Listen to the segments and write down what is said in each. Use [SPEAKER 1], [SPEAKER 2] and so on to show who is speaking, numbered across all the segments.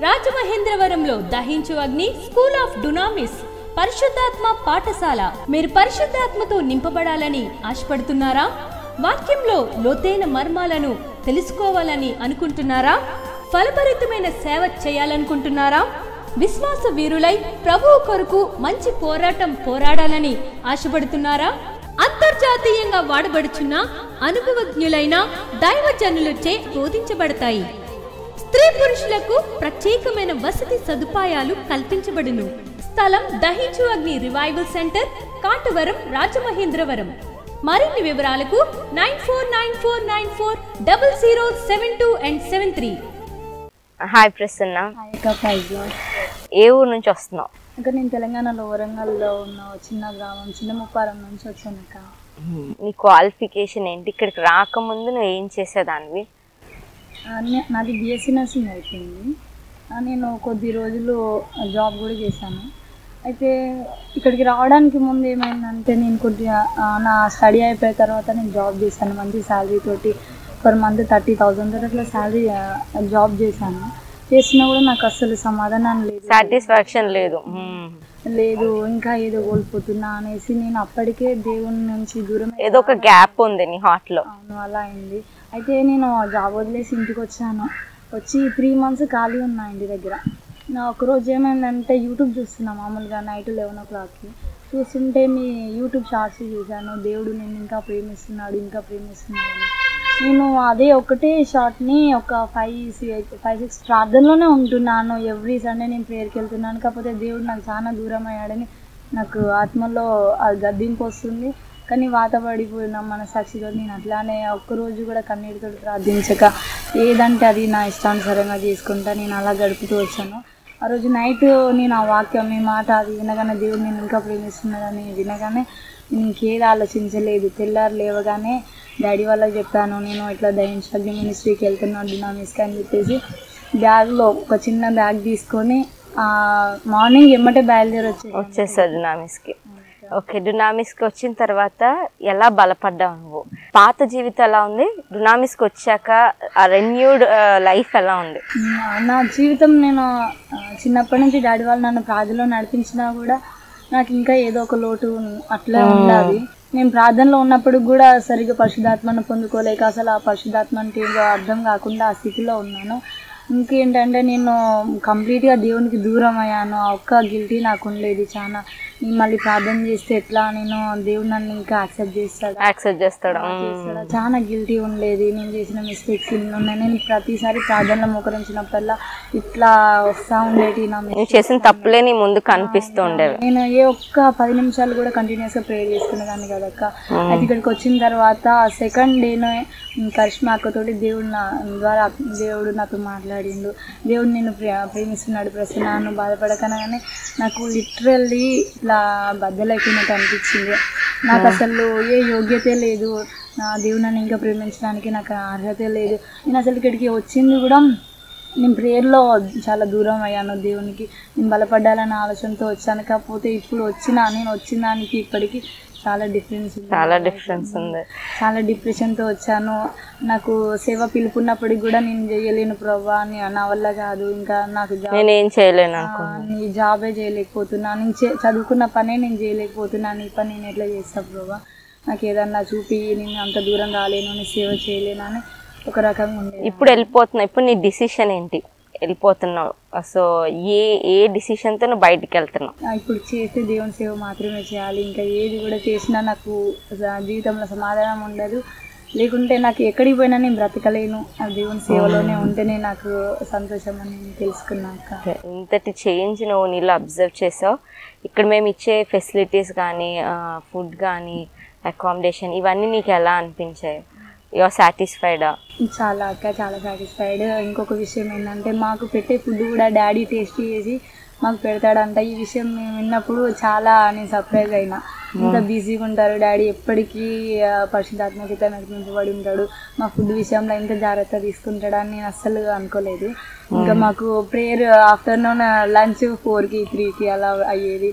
[SPEAKER 1] రాజమహేంద్రవరంలో దహించు అగ్ని school of డునామిస్ పరిశుద్ధాత్మ పాఠశాల. మీరు పరిశుద్ధాత్మతో నింపబడాలని ఆశపడుతున్నారా? వాక్యంలో లోతైన మర్మాలను తెలుసుకోవాలని అనుకుంటున్నారా? ఫలభరితమైన సేవ చేయాలనుకుంటున్నారా? విశ్వాస వీరులై ప్రభువు కొరకు మంచి పోరాటం పోరాడాలని ఆశపడుతున్నారా? అంతర్జాతీయంగా వాడబడుచున్న అనుభవజ్ఞులైన దైవజనులచే బోధించబడతాయి. స్త్రీ పురుషులకు ప్రత్యేకమైన వసతి సదుపాయాలు కల్పించబడును. స్థలం దహించు అగ్ని రివైవల్ సెంటర్, కాటవరం, రాజమహేంద్రవరం. మరిన్ని వివరాలకు 9494940072 and 73.
[SPEAKER 2] హాయ్ ప్రసన్న, ఏ ఊరు నుంచి వస్తున్నావు?
[SPEAKER 3] ఇంకా నేను తెలంగాణలో వరంగల్లో ఉన్న చిన్న గ్రామం చిన్న ముప్పారం నుంచి వచ్చాను.
[SPEAKER 2] నీ క్వాలిఫికేషన్ ఏంటి? ఇక్కడికి రాకముందు నువ్వు ఏం చేసేదానివి?
[SPEAKER 3] నాది బిఎస్సీ నర్సింగ్ అయిపోయింది. నేను కొద్ది రోజులు జాబ్ కూడా చేశాను. అయితే ఇక్కడికి రావడానికి ముందు ఏమైందంటే, నేను కొద్దిగా నా స్టడీ అయిపోయిన తర్వాత నేను జాబ్ చేశాను. మంచి శాలరీ తోటి పర్ మంత్ 30,000 అట్లా శాలరీ జాబ్ చేశాను. చేసినా కూడా నాకు అసలు సమాధానం లేదు,
[SPEAKER 2] సాటిస్ఫాక్షన్ లేదు.
[SPEAKER 3] ఇంకా ఏదో కోల్పోతున్నా అనేసి నేను అప్పటికే దేవుని నుంచి దూరం,
[SPEAKER 2] ఏదో ఒక గ్యాప్ ఉంది నీ హార్ట్ లో.
[SPEAKER 3] అవును, అలా అయింది. అయితే నేను జాబ్ వదిలేసి ఇంటికి వచ్చాను. వచ్చి 3 months ఖాళీ ఉన్నా ఇంటి దగ్గర. నా ఒకరోజు ఏమైందంటే, యూట్యూబ్ చూస్తున్నా మామూలుగా నైట్ 11 o'clockకి. చూస్తుంటే మీ యూట్యూబ్ షార్ట్స్ చూశాను. దేవుడు నేను ఇంకా ప్రేమిస్తున్నాడు అని. నేను అదే ఒకటే షార్ట్ని ఒక 5-6 ప్రార్థనలోనే ఉంటున్నాను. ఎవ్రీ సండే నేను ప్రేయర్కి వెళ్తున్నాను. కాకపోతే దేవుడు నాకు చాలా దూరం అయ్యాడని నాకు ఆత్మలో అది గద్దింపు వస్తుంది. కానీ వాత పడిపోయిన మనసాక్షితో నేను అట్లానే ఒక్కరోజు కూడా కన్నీటితో ప్రార్థించక ఏదంటే అది నా ఇష్టానుసారంగా చేసుకుంటా నేను అలా గడుపుతూ వచ్చాను. ఆ రోజు నైట్ నేను ఆ వాక్యం, మీ మాట అది వినగానే, దేవుడు నేను ఇంకా ప్రేమిస్తున్నాడని వినగానే నేను ఇంకేది ఆలోచించలేదు. తెల్లారు లేవగానే డాడీ వాళ్ళకి చెప్పాను, నేను ఇట్లా దహించు మినిస్ట్రీకి వెళ్తున్నాను డునామిస్కి అని చెప్పేసి. బ్యాగ్లో ఒక చిన్న బ్యాగ్ తీసుకొని మార్నింగ్ ఎమ్మటే బయలుదేరి
[SPEAKER 2] వచ్చేసాడు డునామిస్కి. ఓకే, డునామిస్కి వచ్చిన తర్వాత ఎలా బలపడ్డావు నువ్వు? పాత జీవితం ఎలా ఉంది? డునామిస్కి వచ్చాక ఆ రెన్యూడ్ లైఫ్ ఎలా ఉంది?
[SPEAKER 3] నా జీవితం, నేను చిన్నప్పటి నుంచి డాడీ వాళ్ళు నన్ను ప్రార్థనలో నడిపించినా కూడా నాకు ఇంకా ఏదో ఒక లోటు అట్లా ఉండాలి. నేను ప్రార్థనలో ఉన్నప్పుడు కూడా సరిగ్గా పరిశుద్ధాత్మను పొందుకోలేక, అసలు ఆ పరిశుద్ధాత్మ అంటే ఏదో అర్థం కాకుండా ఆ స్థితిలో ఉన్నాను. ఇంకేంటంటే, నేను కంప్లీట్గా దేవునికి దూరం అయ్యాను. ఆ ఒక్క గిల్టీ నాకు ఉండేది చాలా. నేను మళ్ళీ ప్రార్థన చేస్తే ఎట్లా, నేను దేవుడు నన్ను ఇంకా యాక్సెప్ట్ చేస్తాడా చాలా గిల్టీ ఉండేది. నేను చేసిన మిస్టేక్స్ ఇన్ని ఉన్నాయి. నేను ప్రతిసారి ప్రార్థనలో మోకరించినప్పుడల్లా ఇట్లా వస్తూ ఉండేది.
[SPEAKER 2] చేసిన తప్పులే నీ ముందు కనిపిస్తూ ఉండేవి.
[SPEAKER 3] నేను ఏ ఒక్క 10 నిమిషాలు కూడా కంటిన్యూస్గా ప్రేయర్ చేసుకునేదాన్ని కదక్క. అయితే ఇక్కడికి వచ్చిన తర్వాత సెకండ్ డేనే కరిష్మా అక్కతోటి దేవుడు ద్వారా దేవుడు నాతో మాట్లాడిండు. దేవుడు నేను ప్రేమిస్తున్నాడు ప్రసన్న, నువ్వు బాధపడకనగానే నాకు లిటరల్లీ ఇట్లా బద్దలైపోయినట్టు అనిపించింది. నాకు అసలు ఏ యోగ్యత లేదు, నా దేవుడు నన్ను ఇంకా ప్రేమించడానికి నాకు అర్హత లేదు. నేను అసలు ఇక్కడికి వచ్చింది కూడా, నేను ప్రేయర్లో చాలా దూరం అయ్యాను దేవునికి. నేను బలపడ్డాలన్న ఆలోచనతో వచ్చాను. కాకపోతే ఇప్పుడు నేను వచ్చిన దానికి ఇప్పటికీ చాలా డిఫరెన్స్ ఉంది. చాలా డిప్రెషన్తో వచ్చాను. నాకు సేవ పిలుపున్నప్పటికి కూడా నేను చేయలేను ప్రభా, నా వల్ల కాదు, ఇంకా నాకు నీ జాబే చేయలేకపోతున్నా, నేను చదువుకున్న పనే నేను చేయలేకపోతున్నాను, ఈ పని నేను ఎట్లా చేస్తాను ప్రభా, నాకు ఏదన్నా చూపి, నేను అంత దూరం రాలేను, నీ సేవ చేయలేను అని ఒక రకంగా ఉంది.
[SPEAKER 2] ఇప్పుడు వెళ్ళిపోతున్నా, ఇప్పుడు నీ డిసిషన్ ఏంటి? వెళ్ళిపోతున్నావు, సో ఏ డిసిషన్తో నువ్వు బయటికి వెళ్తున్నావు?
[SPEAKER 3] ఇప్పుడు చేస్తే దేవుని సేవ మాత్రమే చేయాలి. ఇంకా ఏది కూడా చేసినా నాకు జీవితంలో సమాధానం ఉండదు. లేకుంటే నాకు ఎక్కడికి పోయినా నేను బ్రతకలేను. ఆ దేవుని సేవలోనే ఉంటేనే నాకు సంతోషం అని నేను తెలుసుకున్నాక.
[SPEAKER 2] ఇంతటి చేంజ్ నువ్వు నీళ్ళు అబ్జర్వ్ చేసావు. ఇక్కడ మేము ఇచ్చే ఫెసిలిటీస్ కానీ, ఫుడ్ కానీ, అకామిడేషన్, ఇవన్నీ నీకు ఎలా అనిపించాయి? యూఆర్ సాటిస్ఫైడా?
[SPEAKER 3] చాలా సాటిస్ఫైడ్. ఇంకొక విషయం ఏంటంటే, మాకు పెట్టే ఫుడ్ కూడా డాడీ టేస్ట్ చేసి మాకు పెడతాడంట. ఈ విషయం మేము విన్నప్పుడు చాలా నేను సర్ప్రైజ్ అయినా. ఇంత బిజీగా ఉంటారు డాడీ, ఎప్పటికీ పరిశుద్ధాత్మ చేత నడిపించబడి ఉంటాడు, మా ఫుడ్ విషయంలో ఇంత జాగ్రత్త తీసుకుంటాడని నేను అస్సలు అనుకోలేదు. ఇంకా మాకు ప్రేయర్ ఆఫ్టర్నూన్, లంచ్ 4కి 3కి అలా అయ్యేది.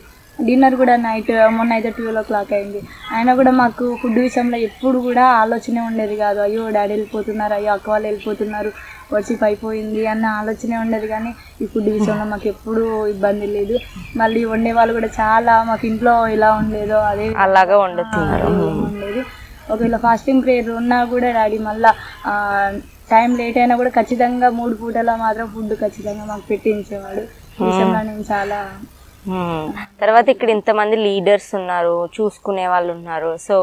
[SPEAKER 3] డిన్నర్ కూడా నైట్, మొన్న అయితే 12 o'clock అయింది. అయినా కూడా మాకు ఫుడ్ విషయంలో ఎప్పుడు కూడా ఆలోచనే ఉండేది కాదు. అయ్యో డాడీ వెళ్ళిపోతున్నారు, అయ్యో అక్క వాళ్ళు వెళ్ళిపోతున్నారు, వర్షిప్ అయిపోయింది అన్న ఆలోచనే ఉండదు. కానీ ఈ ఫుడ్ విషయంలో మాకు ఎప్పుడూ ఇబ్బంది లేదు. మళ్ళీ వండే వాళ్ళు కూడా చాలా మాకు ఇంట్లో ఎలా ఉండేదో అదే
[SPEAKER 2] అలాగా వండుతున్నారు.
[SPEAKER 3] ఉండేది. ఒకవేళ ఫాస్టింగ్ ప్రేయర్ ఉన్నా కూడా డాడీ మళ్ళీ టైం లేట్ అయినా కూడా ఖచ్చితంగా 3 పూటలా మాత్రం ఫుడ్ ఖచ్చితంగా మాకు పెట్టించేవాడు. విషయంలో నేను చాలా
[SPEAKER 2] తర్వాత ఇక్కడ ఇంతమంది లీడర్స్ ఉన్నారు, చూసుకునే వాళ్ళు ఉన్నారు. సో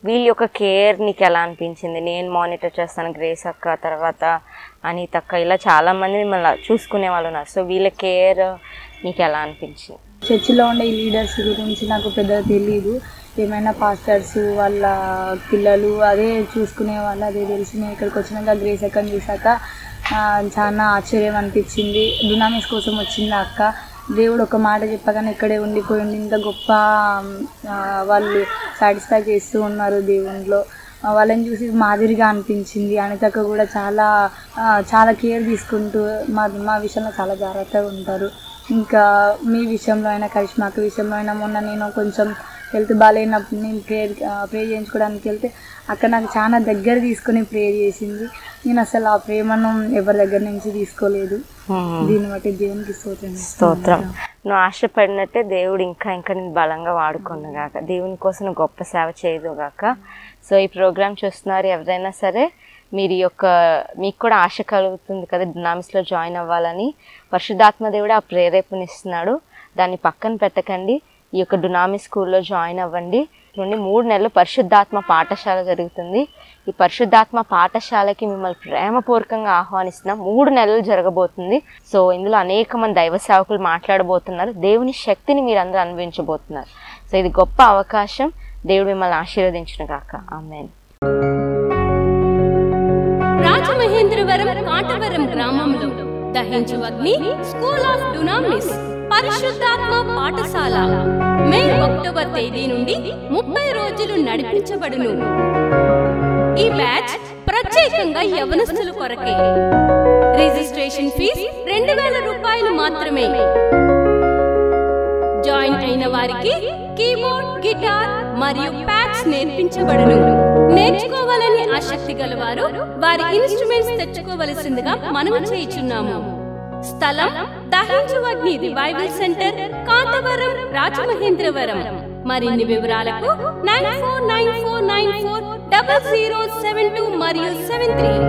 [SPEAKER 2] వీళ్ళ యొక్క కేర్ నీకు ఎలా అనిపించింది? నేను మానిటర్ చేస్తాను, గ్రేస్ అక్క, తర్వాత అనిత అక్క, ఇలా చాలామంది మిమ్మల్ని చూసుకునే వాళ్ళు ఉన్నారు. సో వీళ్ళ కేర్ నీకు ఎలా అనిపించింది?
[SPEAKER 3] చర్చిలో ఉండే ఈ లీడర్స్ గురించి నాకు పెద్దగా తెలియదు. ఏమైనా పాస్టర్స్ వాళ్ళ పిల్లలు అదే చూసుకునే వాళ్ళు, అదే తెలిసి నేను ఇక్కడికి వచ్చినాక గ్రేస్ అక్కని చూసాక చాలా ఆశ్చర్యం అనిపించింది. డునామిస్ కోసం వచ్చింది అక్క. దేవుడు ఒక మాట చెప్పగానే ఇక్కడే ఉండిపోయింది. ఇంత గొప్ప వాళ్ళు సాటిస్ఫై చేస్తూ ఉన్నారు దేవునిలో. వాళ్ళని చూసి మాదిరిగా అనిపించింది. అనితక్క కూడా చాలా కేర్ తీసుకుంటూ మా విషయంలో చాలా జాగ్రత్తగా ఉంటారు. ఇంకా మీ విషయంలో అయినా, కరిష్మాక విషయంలో అయినా, మొన్న నేను కొంచెం హెల్త్ బాగాలేనప్పుడు నేను ప్రే చేయించుకోవడానికి వెళ్తే అక్కడ నాకు చాలా దగ్గర తీసుకుని ప్రేయర్ చేసింది. నేను అసలు ఆ ప్రేమను ఎవరి దగ్గర నుంచి తీసుకోలేదు. దీన్ని బట్టి దేవునికి
[SPEAKER 2] స్తోత్రం. నువ్వు ఆశపడినట్టే దేవుడు ఇంకా నేను బలంగా వాడుకున్నాగాక, దేవుని కోసం గొప్ప సేవ చేయదుగాక. సో ఈ ప్రోగ్రామ్ చూస్తున్నారు ఎవరైనా సరే, మీకు కూడా ఆశ కలుగుతుంది కదా డునామిస్లో జాయిన్ అవ్వాలని. పరిశుద్ధాత్మ దేవుడు ఆ ప్రేరేపణిస్తున్నాడు. దాన్ని పక్కన పెట్టకండి. ఈ యొక్క డునామిస్ స్కూల్లో జాయిన్ అవ్వండి. నుండి 3 నెలలు పరిశుద్ధాత్మ పాఠశాల జరుగుతుంది. ఈ పరిశుద్ధాత్మ పాఠశాలకి మిమ్మల్ని ప్రేమపూర్వకంగా ఆహ్వానిస్తున్నాం. 3 నెలలు జరగబోతుంది. సో ఇందులో అనేక మంది దైవ సేవకులు మాట్లాడబోతున్నారు. దేవుని శక్తిని మీరు అందరూ అనుభవించబోతున్నారు. సో ఇది గొప్ప అవకాశం. దేవుడు మిమ్మల్ని ఆశీర్వదించును గాక. ఆమేన్.
[SPEAKER 1] రాజమహేంద్రవరం కాటవరం గ్రామంలో దహించు అగ్ని స్కూల్ ఆఫ్ డునామిస్ పరిశుద్ధాత్మ పాఠశాల మే అక్టోబర్ తేదీ నుండి 30 రోజులు నడిపించబడును. ఈ బ్యాచ్ ప్రత్యేకంగా యవనస్తుల కొరకే. రిజిస్ట్రేషన్ ఫీజు 2000 రూపాయలు మాత్రమే. జాయిన్ అయిన వారికి కీబోర్డ్, గిటార్ మరియు ప్యాడ్స్ నేర్పించబడును. నేర్చుకోవాలని ఆసక్తి గలవారు వారి ఇన్స్ట్రుమెంట్స్ తెచ్చుకోవలసిందిగా మనవి చేయుచున్నాము. స్థలం దహించు అగ్ని రివైవల్ సెంటర్, కాంతవరం, రాజమహేంద్రవరం. మరిన్ని వివరాలకు 9494940072 మరియు 73